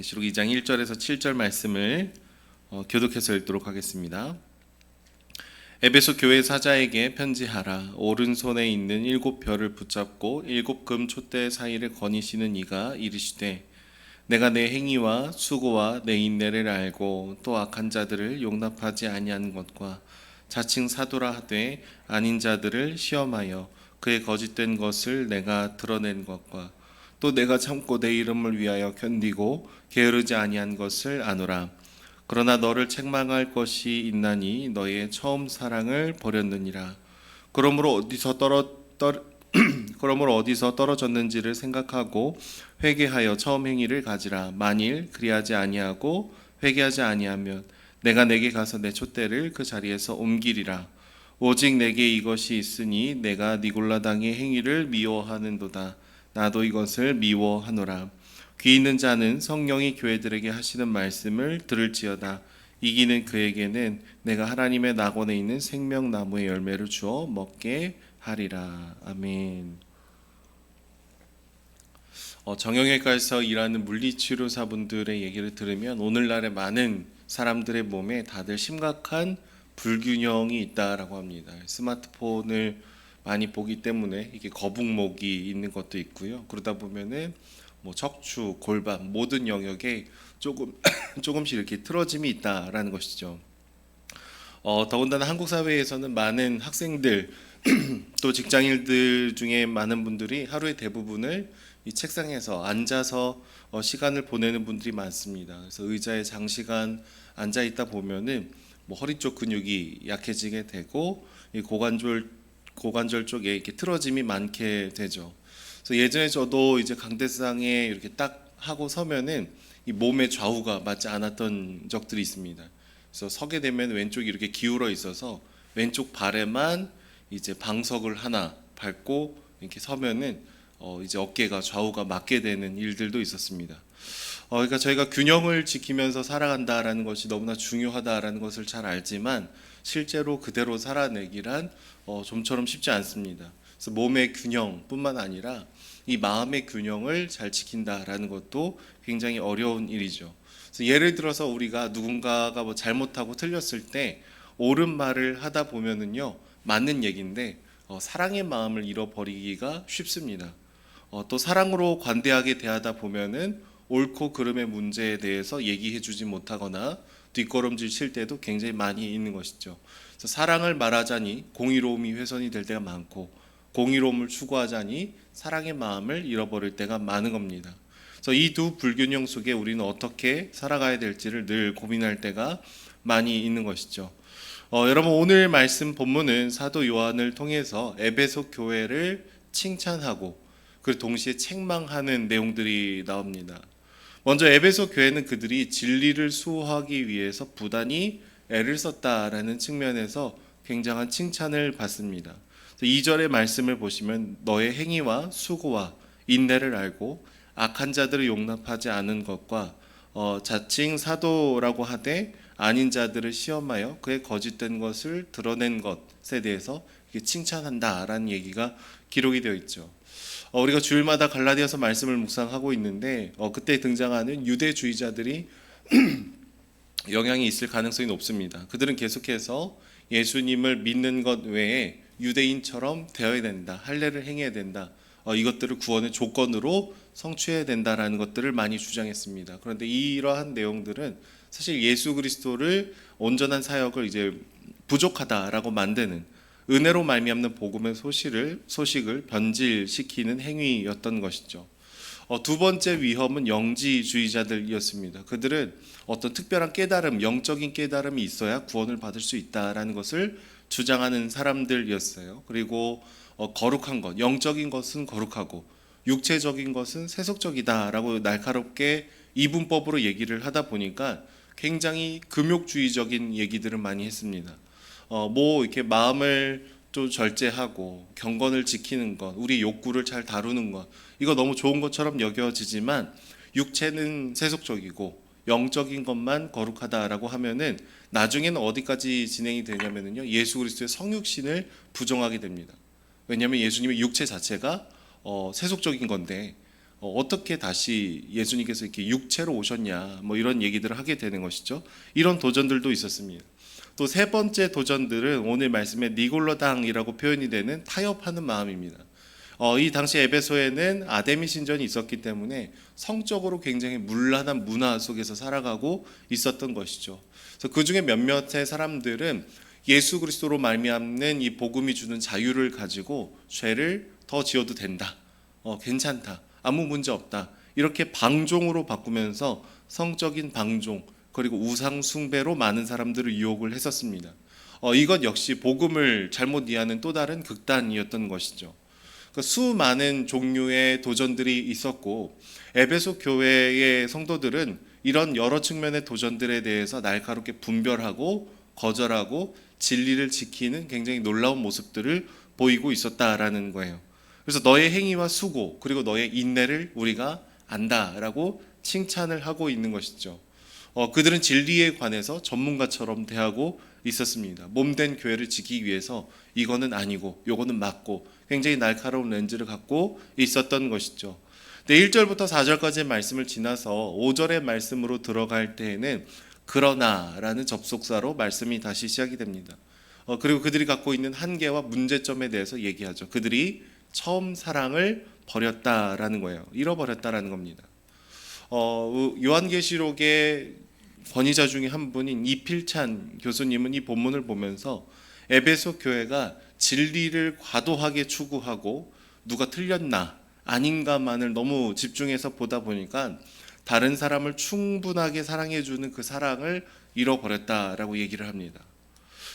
계시록 2장 1절에서 7절 말씀을 교독해서 읽도록 하겠습니다. 에베소 교회 사자에게 편지하라. 오른손에 있는 7별을 붙잡고 7금 촛대 사이를 거니시는 이가 이르시되 내가 내 행위와 수고와 내 인내를 알고 또 악한 자들을 용납하지 아니하는 것과 자칭 사도라 하되 아닌 자들을 시험하여 그의 거짓된 것을 내가 드러낸 것과 또 내가 참고 내 이름을 위하여 견디고 게으르지 아니한 것을 아노라. 그러나 너를 책망할 것이 있나니 너의 처음 사랑을 버렸느니라. 그러므로 어디서 떨어졌는지를 생각하고 회개하여 처음 행위를 가지라. 만일 그리하지 아니하고 회개하지 아니하면 내가 내게 가서 내 촛대를 그 자리에서 옮기리라. 오직 내게 이것이 있으니 내가 니골라당의 행위를 미워하는도다. 나도 이것을 미워하노라. 귀 있는 자는 성령이 교회들에게 하시는 말씀을 들을지어다. 이기는 그에게는 내가 하나님의 낙원에 있는 생명나무의 열매를 주어 먹게 하리라. 아멘. 정형외과에서 일하는 물리치료사분들의 얘기를 들으면 오늘날의 많은 사람들의 몸에 다들 심각한 불균형이 있다라고 합니다. 스마트폰을 많이 보기 때문에 이게 거북목이 있는 것도 있고요. 그러다 보면은 뭐 척추, 골반 모든 영역에 조금씩 이렇게 틀어짐이 있다라는 것이죠. 더군다나 한국 사회에서는 많은 학생들 또 직장인들 중에 많은 분들이 하루의 대부분을 이 책상에서 앉아서 시간을 보내는 분들이 많습니다. 그래서 의자에 장시간 앉아 있다 보면은 뭐 허리 쪽 근육이 약해지게 되고 이 고관절 쪽에 이렇게 틀어짐이 많게 되죠. 그래서 예전에 저도 이제 강대상에 이렇게 딱 하고 서면은 이 몸의 좌우가 맞지 않았던 적들이 있습니다. 그래서 서게 되면 왼쪽이 이렇게 기울어 있어서 왼쪽 발에만 이제 방석을 하나 밟고 이렇게 서면은 이제 어깨가 좌우가 맞게 되는 일들도 있었습니다. 그러니까 저희가 균형을 지키면서 살아간다라는 것이 너무나 중요하다라는 것을 잘 알지만 실제로 그대로 살아내기란 좀처럼 쉽지 않습니다. 그래서 몸의 균형뿐만 아니라 이 마음의 균형을 잘 지킨다라는 것도 굉장히 어려운 일이죠. 그래서 예를 들어서 우리가 누군가가 뭐 잘못하고 틀렸을 때 옳은 말을 하다 보면은요 맞는 얘기인데 사랑의 마음을 잃어버리기가 쉽습니다. 또 사랑으로 관대하게 대하다 보면은 옳고 그름의 문제에 대해서 얘기해주지 못하거나 뒷걸음질 칠 때도 굉장히 많이 있는 것이죠. 그래서 사랑을 말하자니 공의로움이 훼손이 될 때가 많고 공의로움을 추구하자니 사랑의 마음을 잃어버릴 때가 많은 겁니다. 그래서 이 두 불균형 속에 우리는 어떻게 살아가야 될지를 늘 고민할 때가 많이 있는 것이죠. 여러분 오늘 말씀 본문은 사도 요한을 통해서 에베소 교회를 칭찬하고 그리고 동시에 책망하는 내용들이 나옵니다. 먼저 에베소 교회는 그들이 진리를 수호하기 위해서 부단히 애를 썼다라는 측면에서 굉장한 칭찬을 받습니다. 2절의 말씀을 보시면 너의 행위와 수고와 인내를 알고 악한 자들을 용납하지 않은 것과 자칭 사도라고 하되 아닌 자들을 시험하여 그의 거짓된 것을 드러낸 것에 대해서 칭찬한다라는 얘기가 기록이 되어 있죠. 우리가 주일마다 갈라디아서 말씀을 묵상하고 있는데 그때 등장하는 유대주의자들이 영향이 있을 가능성이 높습니다. 그들은 계속해서 예수님을 믿는 것 외에 유대인처럼 되어야 된다, 할례를 행해야 된다, 이것들을 구원의 조건으로 성취해야 된다라는 것들을 많이 주장했습니다. 그런데 이러한 내용들은 사실 예수 그리스도를 온전한 사역을 이제 부족하다라고 만드는 은혜로 말미암는 복음의 소식을 변질시키는 행위였던 것이죠. 두 번째 위험은 영지주의자들이었습니다. 그들은 어떤 특별한 깨달음, 영적인 깨달음이 있어야 구원을 받을 수 있다라는 것을 주장하는 사람들이었어요. 그리고 거룩한 것, 영적인 것은 거룩하고 육체적인 것은 세속적이다라고 날카롭게 이분법으로 얘기를 하다 보니까 굉장히 금욕주의적인 얘기들을 많이 했습니다. 뭐 이렇게 마음을 좀 절제하고 경건을 지키는 것, 우리 욕구를 잘 다루는 것, 이거 너무 좋은 것처럼 여겨지지만 육체는 세속적이고 영적인 것만 거룩하다라고 하면은 나중에는 어디까지 진행이 되냐면요 예수 그리스도의 성육신을 부정하게 됩니다. 왜냐하면 예수님의 육체 자체가 세속적인 건데 어떻게 다시 예수님께서 이렇게 육체로 오셨냐, 뭐 이런 얘기들을 하게 되는 것이죠. 이런 도전들도 있었습니다. 또 세 번째 도전들은 오늘 말씀에 니골로당이라고 표현이 되는 타협하는 마음입니다. 이 당시 에베소에는 아데미 신전이 있었기 때문에 성적으로 굉장히 문란한 문화 속에서 살아가고 있었던 것이죠. 그래서 그 중에 몇몇의 사람들은 예수 그리스도로 말미암는 이 복음이 주는 자유를 가지고 죄를 더 지어도 된다, 괜찮다, 아무 문제 없다, 이렇게 방종으로 바꾸면서 성적인 방종 그리고 우상 숭배로 많은 사람들을 유혹을 했었습니다. 이것 역시 복음을 잘못 이해하는 또 다른 극단이었던 것이죠. 수많은 종류의 도전들이 있었고 에베소 교회의 성도들은 이런 여러 측면의 도전들에 대해서 날카롭게 분별하고 거절하고 진리를 지키는 굉장히 놀라운 모습들을 보이고 있었다라는 거예요. 그래서 너의 행위와 수고 그리고 너의 인내를 우리가 안다라고 칭찬을 하고 있는 것이죠. 그들은 진리에 관해서 전문가처럼 대하고 있었습니다. 몸된 교회를 지키기 위해서 이거는 아니고 요거는 맞고 굉장히 날카로운 렌즈를 갖고 있었던 것이죠. 1절부터 4절까지의 말씀을 지나서 5절의 말씀으로 들어갈 때에는 그러나라는 접속사로 말씀이 다시 시작이 됩니다. 그리고 그들이 갖고 있는 한계와 문제점에 대해서 얘기하죠. 그들이 처음 사랑을 버렸다라는 거예요. 잃어버렸다라는 겁니다. 요한계시록의 권위자 중에 한 분인 이필찬 교수님은 이 본문을 보면서 에베소 교회가 진리를 과도하게 추구하고 누가 틀렸나 아닌가만을 너무 집중해서 보다 보니까 다른 사람을 충분하게 사랑해주는 그 사랑을 잃어버렸다라고 얘기를 합니다.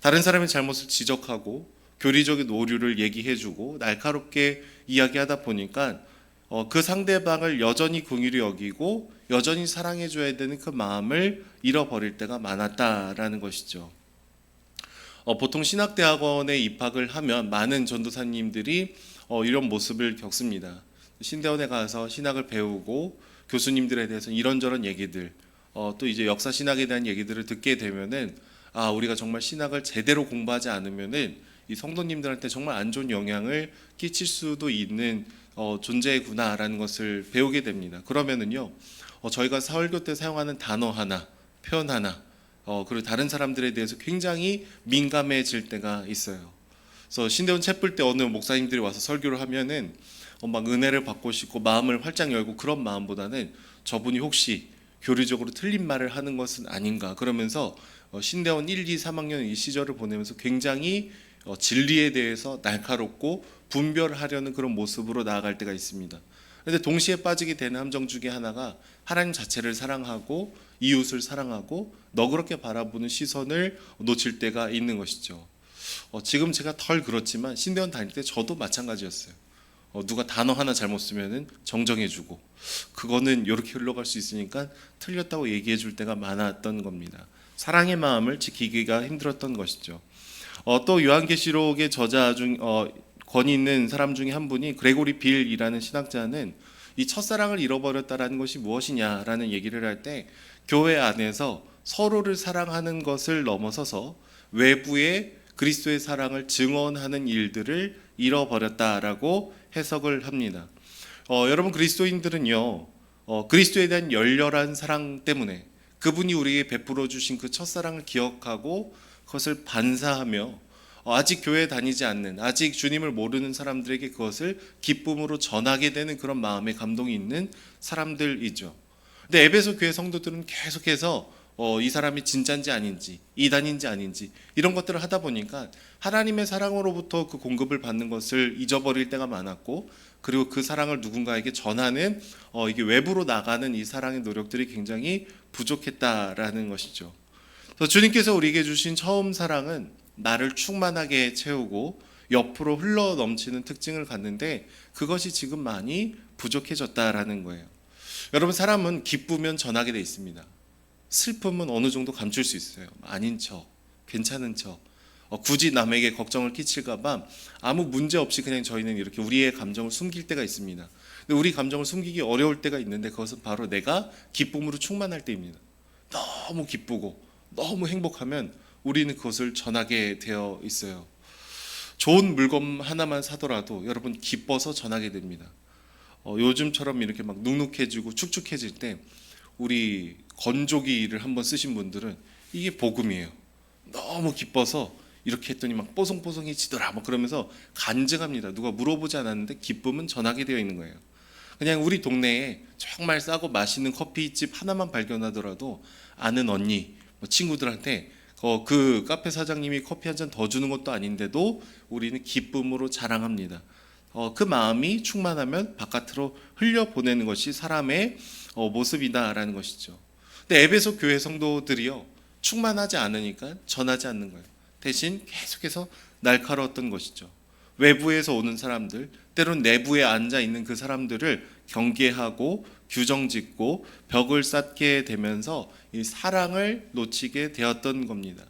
다른 사람의 잘못을 지적하고 교리적인 오류를 얘기해주고 날카롭게 이야기하다 보니까 그 상대방을 여전히 긍휼히 여기고 여전히 사랑해줘야 되는 그 마음을 잃어버릴 때가 많았다라는 것이죠. 보통 신학대학원에 입학을 하면 많은 전도사님들이 이런 모습을 겪습니다. 신대원에 가서 신학을 배우고 교수님들에 대해서 이런저런 얘기들, 또 이제 역사 신학에 대한 얘기들을 듣게 되면은 우리가 정말 신학을 제대로 공부하지 않으면은 이 성도님들한테 정말 안 좋은 영향을 끼칠 수도 있는 존재구나라는 것을 배우게 됩니다. 그러면은요, 저희가 설교 때 사용하는 단어 하나, 표현 하나, 그리고 다른 사람들에 대해서 굉장히 민감해질 때가 있어요. 그래서 신대원 채플 때 어느 목사님들이 와서 설교를 하면은 막 은혜를 받고 싶고 마음을 활짝 열고 그런 마음보다는 저분이 혹시 교리적으로 틀린 말을 하는 것은 아닌가 그러면서 신대원 1, 2, 3학년 이 시절을 보내면서 굉장히 진리에 대해서 날카롭고 분별하려는 그런 모습으로 나아갈 때가 있습니다. 그런데 동시에 빠지게 되는 함정 중에 하나가 하나님 자체를 사랑하고 이웃을 사랑하고 너그럽게 바라보는 시선을 놓칠 때가 있는 것이죠. 지금 제가 덜 그렇지만 신대원 다닐 때 저도 마찬가지였어요. 누가 단어 하나 잘못 쓰면은 정정해주고 그거는 이렇게 흘러갈 수 있으니까 틀렸다고 얘기해 줄 때가 많았던 겁니다. 사랑의 마음을 지키기가 힘들었던 것이죠. 또 요한계시록의 저자 중 권위 있는 사람 중에 한 분이 그레고리 빌이라는 신학자는 이 첫사랑을 잃어버렸다라는 것이 무엇이냐라는 얘기를 할 때 교회 안에서 서로를 사랑하는 것을 넘어서서 외부의 그리스도의 사랑을 증언하는 일들을 잃어버렸다라고 해석을 합니다. 여러분 그리스도인들은요 그리스도에 대한 열렬한 사랑 때문에 그분이 우리에게 베풀어 주신 그 첫사랑을 기억하고 그것을 반사하며 아직 교회에 다니지 않는 아직 주님을 모르는 사람들에게 그것을 기쁨으로 전하게 되는 그런 마음의 감동이 있는 사람들이죠. 근데 에베소 교회 성도들은 계속해서 이 사람이 진짜인지 아닌지 이단인지 아닌지 이런 것들을 하다 보니까 하나님의 사랑으로부터 그 공급을 받는 것을 잊어버릴 때가 많았고 그리고 그 사랑을 누군가에게 전하는 이게 외부로 나가는 이 사랑의 노력들이 굉장히 부족했다라는 것이죠. 그래서 주님께서 우리에게 주신 처음 사랑은 나를 충만하게 채우고 옆으로 흘러 넘치는 특징을 갖는데 그것이 지금 많이 부족해졌다라는 거예요. 여러분 사람은 기쁘면 전하게 돼 있습니다. 슬픔은 어느 정도 감출 수 있어요. 아닌 척, 괜찮은 척, 굳이 남에게 걱정을 끼칠까봐 아무 문제 없이 그냥 저희는 이렇게 우리의 감정을 숨길 때가 있습니다. 근데 우리 감정을 숨기기 어려울 때가 있는데 그것은 바로 내가 기쁨으로 충만할 때입니다. 너무 기쁘고 너무 행복하면 우리는 그것을 전하게 되어 있어요. 좋은 물건 하나만 사더라도 여러분 기뻐서 전하게 됩니다. 요즘처럼 이렇게 막 눅눅해지고 축축해질 때 우리 건조기를 한번 쓰신 분들은 이게 복음이에요. 너무 기뻐서 이렇게 했더니 막 뽀송뽀송해지더라 막 그러면서 간증합니다. 누가 물어보지 않았는데 기쁨은 전하게 되어 있는 거예요. 그냥 우리 동네에 정말 싸고 맛있는 커피집 하나만 발견하더라도 아는 언니, 뭐 친구들한테 그 카페 사장님이 커피 한 잔 더 주는 것도 아닌데도 우리는 기쁨으로 자랑합니다. 그 마음이 충만하면 바깥으로 흘려보내는 것이 사람의 모습이다라는 것이죠. 근데 에베소 교회 성도들이요 충만하지 않으니까 전하지 않는 거예요. 대신 계속해서 날카로웠던 것이죠. 외부에서 오는 사람들, 때론 내부에 앉아 있는 그 사람들을 경계하고 규정짓고 벽을 쌓게 되면서 이 사랑을 놓치게 되었던 겁니다.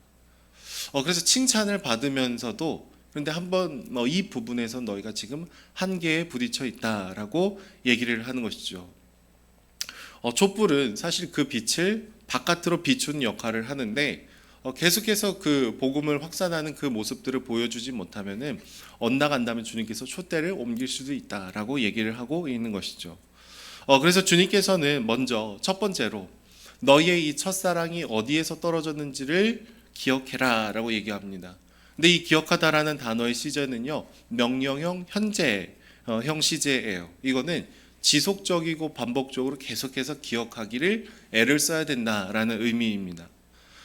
그래서 칭찬을 받으면서도 그런데 한번 이 부분에서 너희가 지금 한계에 부딪혀 있다라고 얘기를 하는 것이죠. 촛불은 사실 그 빛을 바깥으로 비추는 역할을 하는데 계속해서 그 복음을 확산하는 그 모습들을 보여주지 못하면은 엇나간다면 주님께서 촛대를 옮길 수도 있다라고 얘기를 하고 있는 것이죠. 그래서 주님께서는 먼저 첫 번째로 너희의 이 첫사랑이 어디에서 떨어졌는지를 기억해라라고 얘기합니다. 근데 이 기억하다라는 단어의 시제는요 명령형 현재 형 시제예요. 이거는 지속적이고 반복적으로 계속해서 기억하기를 애를 써야 된다라는 의미입니다.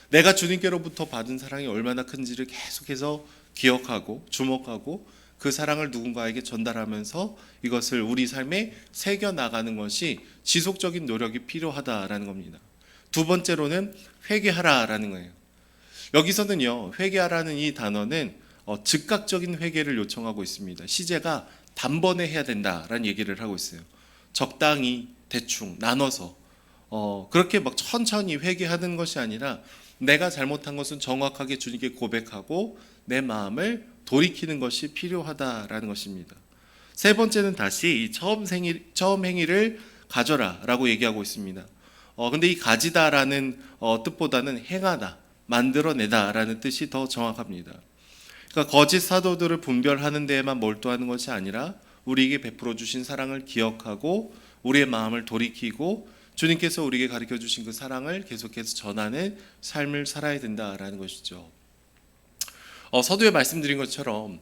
내가 주님께로부터 받은 사랑이 얼마나 큰지를 계속해서 기억하고 주목하고 그 사랑을 누군가에게 전달하면서 이것을 우리 삶에 새겨 나가는 것이 지속적인 노력이 필요하다라는 겁니다. 두 번째로는 회개하라라는 거예요. 여기서는요 회개하라는 이 단어는 즉각적인 회개를 요청하고 있습니다. 시제가 단번에 해야 된다라는 얘기를 하고 있어요. 적당히 대충 나눠서 그렇게 막 천천히 회개하는 것이 아니라 내가 잘못한 것은 정확하게 주님께 고백하고 내 마음을 돌이키는 것이 필요하다라는 것입니다. 세 번째는 다시 이 처음 행위를 가져라라고 얘기하고 있습니다. 근데 이 가지다라는 뜻보다는 행하다, 만들어내다라는 뜻이 더 정확합니다. 그러니까 거짓 사도들을 분별하는 데에만 몰두하는 것이 아니라 우리에게 베풀어 주신 사랑을 기억하고 우리의 마음을 돌이키고 주님께서 우리에게 가르쳐 주신 그 사랑을 계속해서 전하는 삶을 살아야 된다라는 것이죠. 서두에 말씀드린 것처럼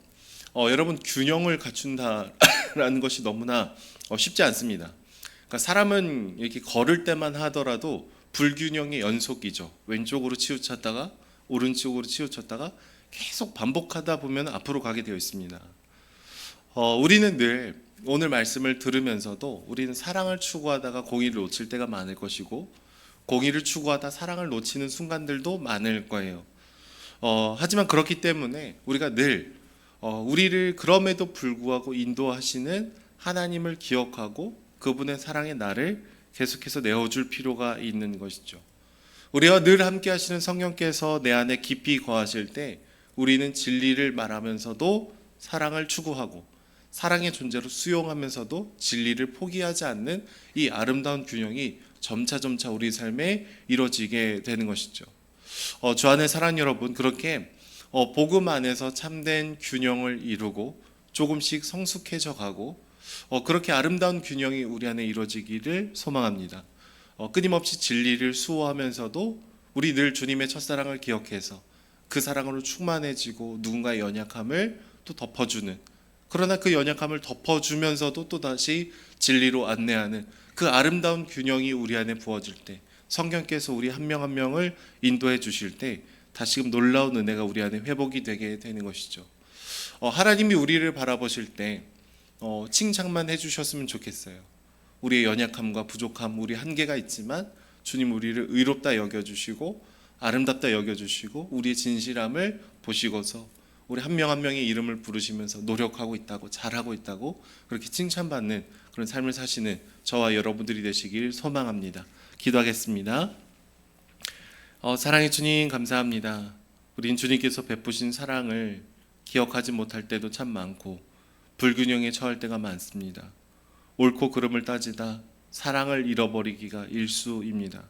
여러분 균형을 갖춘다라는 것이 너무나 쉽지 않습니다. 그러니까 사람은 이렇게 걸을 때만 하더라도 불균형의 연속이죠. 왼쪽으로 치우쳤다가 오른쪽으로 치우쳤다가 계속 반복하다 보면 앞으로 가게 되어 있습니다. 우리는 늘 오늘 말씀을 들으면서도 우리는 사랑을 추구하다가 공의를 놓칠 때가 많을 것이고 공의를 추구하다 사랑을 놓치는 순간들도 많을 거예요. 하지만 그렇기 때문에 우리가 늘 우리를 그럼에도 불구하고 인도하시는 하나님을 기억하고 그분의 사랑의 날을 계속해서 내어줄 필요가 있는 것이죠. 우리와 늘 함께 하시는 성령께서 내 안에 깊이 거하실 때 우리는 진리를 말하면서도 사랑을 추구하고 사랑의 존재로 수용하면서도 진리를 포기하지 않는 이 아름다운 균형이 점차 우리 삶에 이루어지게 되는 것이죠. 주 안의 사랑 여러분, 그렇게 복음 안에서 참된 균형을 이루고 조금씩 성숙해져 가고 그렇게 아름다운 균형이 우리 안에 이루어지기를 소망합니다. 끊임없이 진리를 수호하면서도 우리 늘 주님의 첫사랑을 기억해서 그 사랑으로 충만해지고 누군가의 연약함을 또 덮어주는, 그러나 그 연약함을 덮어주면서도 또다시 진리로 안내하는 그 아름다운 균형이 우리 안에 부어질 때 성령께서 우리 한 명 한 명을 인도해 주실 때 다시금 놀라운 은혜가 우리 안에 회복이 되게 되는 것이죠. 하나님이 우리를 바라보실 때 칭찬만 해주셨으면 좋겠어요. 우리의 연약함과 부족함, 우리 한계가 있지만 주님 우리를 의롭다 여겨주시고 아름답다 여겨주시고 우리의 진실함을 보시고서 우리 한 명 한 명의 이름을 부르시면서 노력하고 있다고, 잘하고 있다고 그렇게 칭찬받는 그런 삶을 사시는 저와 여러분들이 되시길 소망합니다. 기도하겠습니다. 사랑의 주님 감사합니다. 우린 주님께서 베푸신 사랑을 기억하지 못할 때도 참 많고 불균형에 처할 때가 많습니다. 옳고 그름을 따지다 사랑을 잃어버리기가 일수입니다.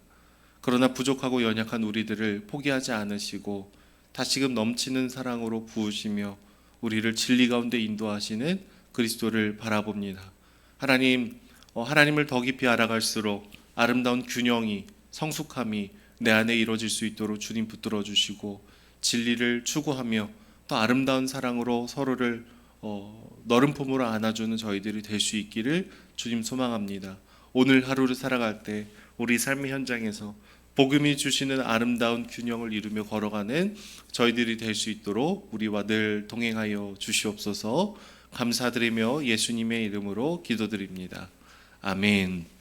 그러나 부족하고 연약한 우리들을 포기하지 않으시고 다시금 넘치는 사랑으로 부으시며 우리를 진리 가운데 인도하시는 그리스도를 바라봅니다. 하나님, 하나님을 더 깊이 알아갈수록 아름다운 균형이 성숙함이 내 안에 이루어질 수 있도록 주님 붙들어 주시고 진리를 추구하며 또 아름다운 사랑으로 서로를 너른 품으로 안아주는 저희들이 될 수 있기를 주님 소망합니다. 오늘 하루를 살아갈 때 우리 삶의 현장에서 복음이 주시는 아름다운 균형을 이루며 걸어가는 저희들이 될 수 있도록 우리와 늘 동행하여 주시옵소서. 감사드리며 예수님의 이름으로 기도드립니다. 아멘.